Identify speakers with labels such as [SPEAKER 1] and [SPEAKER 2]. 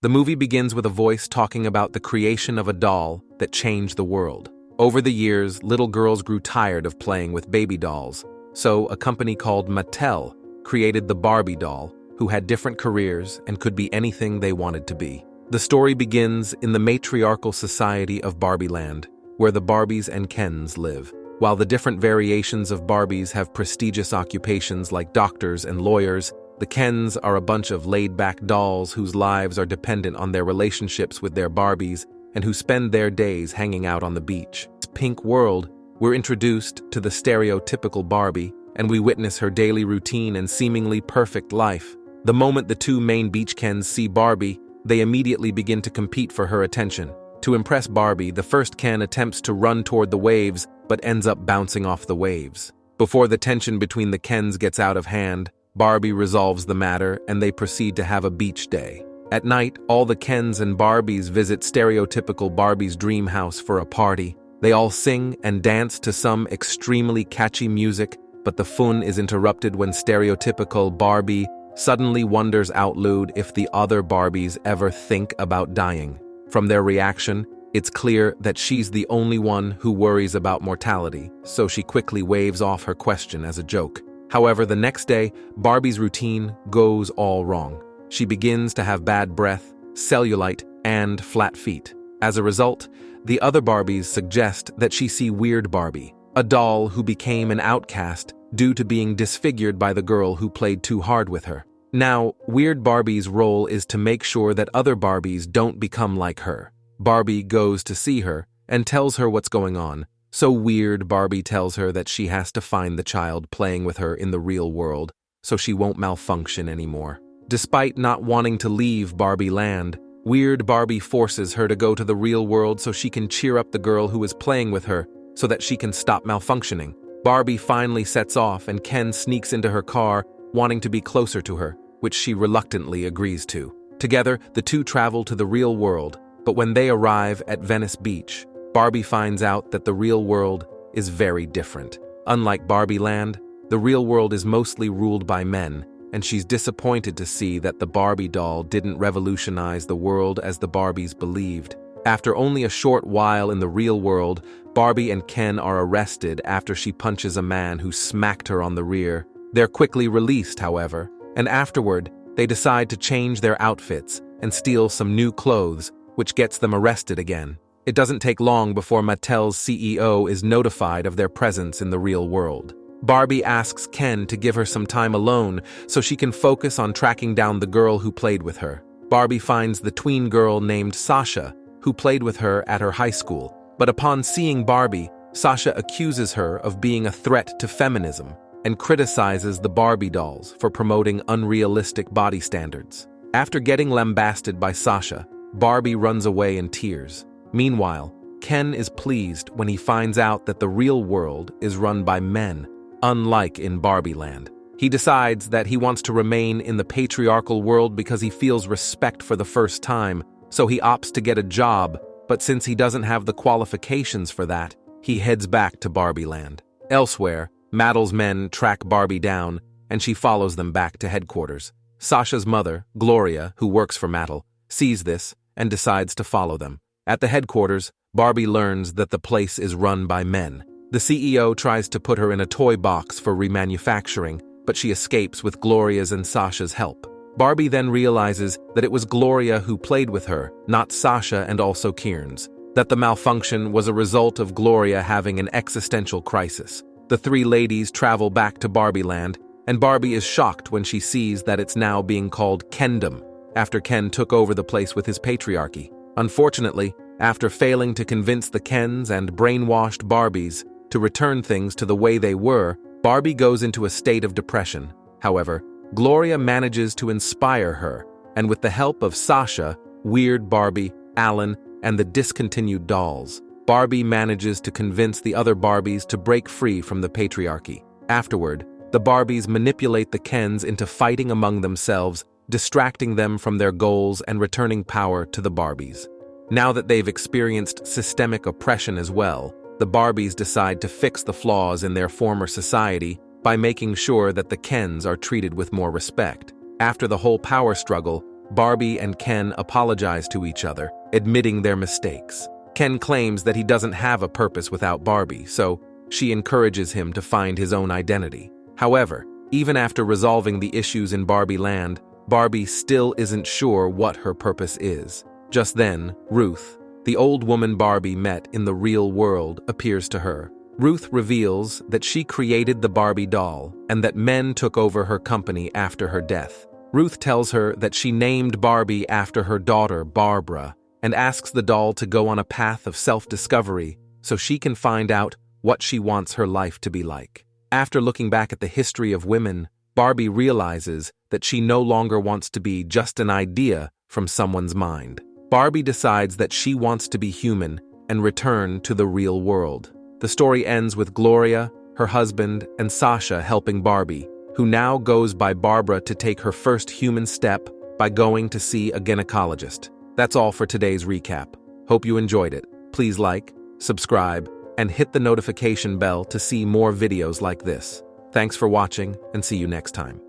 [SPEAKER 1] The movie begins with a voice talking about the creation of a doll that changed the world. Over the years, little girls grew tired of playing with baby dolls, so a company called Mattel created the Barbie doll, who had different careers and could be anything they wanted to be. The story begins in the matriarchal society of Barbie Land, where the Barbies and Kens live. While the different variations of Barbies have prestigious occupations like doctors and lawyers, the Kens are a bunch of laid-back dolls whose lives are dependent on their relationships with their Barbies and who spend their days hanging out on the beach. In this pink world, we're introduced to the stereotypical Barbie, and we witness her daily routine and seemingly perfect life. The moment the two main beach Kens see Barbie, they immediately begin to compete for her attention. To impress Barbie, the first Ken attempts to run toward the waves, but ends up bouncing off the waves. Before the tension between the Kens gets out of hand, Barbie resolves the matter and they proceed to have a beach day. At night, all the Kens and Barbies visit stereotypical Barbie's dream house for a party. They all sing and dance to some extremely catchy music, but the fun is interrupted when stereotypical Barbie suddenly wonders out loud if the other Barbies ever think about dying. From their reaction, it's clear that she's the only one who worries about mortality, so she quickly waves off her question as a joke. However, the next day, Barbie's routine goes all wrong. She begins to have bad breath, cellulite, and flat feet. As a result, the other Barbies suggest that she see Weird Barbie, a doll who became an outcast due to being disfigured by the girl who played too hard with her. Now, Weird Barbie's role is to make sure that other Barbies don't become like her. Barbie goes to see her and tells her what's going on. So Weird Barbie tells her that she has to find the child playing with her in the real world so she won't malfunction anymore. Despite not wanting to leave Barbie Land, Weird Barbie forces her to go to the real world so she can cheer up the girl who is playing with her so that she can stop malfunctioning. Barbie finally sets off and Ken sneaks into her car, wanting to be closer to her, which she reluctantly agrees to. Together, the two travel to the real world, but when they arrive at Venice Beach, Barbie finds out that the real world is very different. Unlike Barbie Land, the real world is mostly ruled by men, and she's disappointed to see that the Barbie doll didn't revolutionize the world as the Barbies believed. After only a short while in the real world, Barbie and Ken are arrested after she punches a man who smacked her on the rear. They're quickly released, however, and afterward, they decide to change their outfits and steal some new clothes, which gets them arrested again. It doesn't take long before Mattel's CEO is notified of their presence in the real world. Barbie asks Ken to give her some time alone so she can focus on tracking down the girl who played with her. Barbie finds the tween girl named Sasha, who played with her at her high school. But upon seeing Barbie, Sasha accuses her of being a threat to feminism and criticizes the Barbie dolls for promoting unrealistic body standards. After getting lambasted by Sasha, Barbie runs away in tears. Meanwhile, Ken is pleased when he finds out that the real world is run by men, unlike in Barbie Land. He decides that he wants to remain in the patriarchal world because he feels respect for the first time, so he opts to get a job, but since he doesn't have the qualifications for that, he heads back to Barbie Land. Elsewhere, Mattel's men track Barbie down, and she follows them back to headquarters. Sasha's mother, Gloria, who works for Mattel, sees this and decides to follow them. At the headquarters, Barbie learns that the place is run by men. The CEO tries to put her in a toy box for remanufacturing, but she escapes with Gloria's and Sasha's help. Barbie then realizes that it was Gloria who played with her, not Sasha and also Kierns, that the malfunction was a result of Gloria having an existential crisis. The three ladies travel back to Barbie Land, and Barbie is shocked when she sees that it's now being called Kendom, after Ken took over the place with his patriarchy. Unfortunately, after failing to convince the Kens and brainwashed Barbies to return things to the way they were, Barbie goes into a state of depression. However, Gloria manages to inspire her, and with the help of Sasha, Weird Barbie, Alan, and the discontinued dolls, Barbie manages to convince the other Barbies to break free from the patriarchy. Afterward, the Barbies manipulate the Kens into fighting among themselves, distracting them from their goals and returning power to the Barbies. Now that they've experienced systemic oppression as well, the Barbies decide to fix the flaws in their former society by making sure that the Kens are treated with more respect. After the whole power struggle, Barbie and Ken apologize to each other, admitting their mistakes. Ken claims that he doesn't have a purpose without Barbie, so she encourages him to find his own identity. However, even after resolving the issues in Barbie Land, Barbie still isn't sure what her purpose is. Just then, Ruth, the old woman Barbie met in the real world, appears to her. Ruth reveals that she created the Barbie doll and that men took over her company after her death. Ruth tells her that she named Barbie after her daughter, Barbara, and asks the doll to go on a path of self-discovery so she can find out what she wants her life to be like. After looking back at the history of women, Barbie realizes that she no longer wants to be just an idea from someone's mind. Barbie decides that she wants to be human and return to the real world. The story ends with Gloria, her husband, and Sasha helping Barbie, who now goes by Barbara to take her first human step by going to see a gynecologist. That's all for today's recap. Hope you enjoyed it. Please like, subscribe, and hit the notification bell to see more videos like this. Thanks for watching, and see you next time.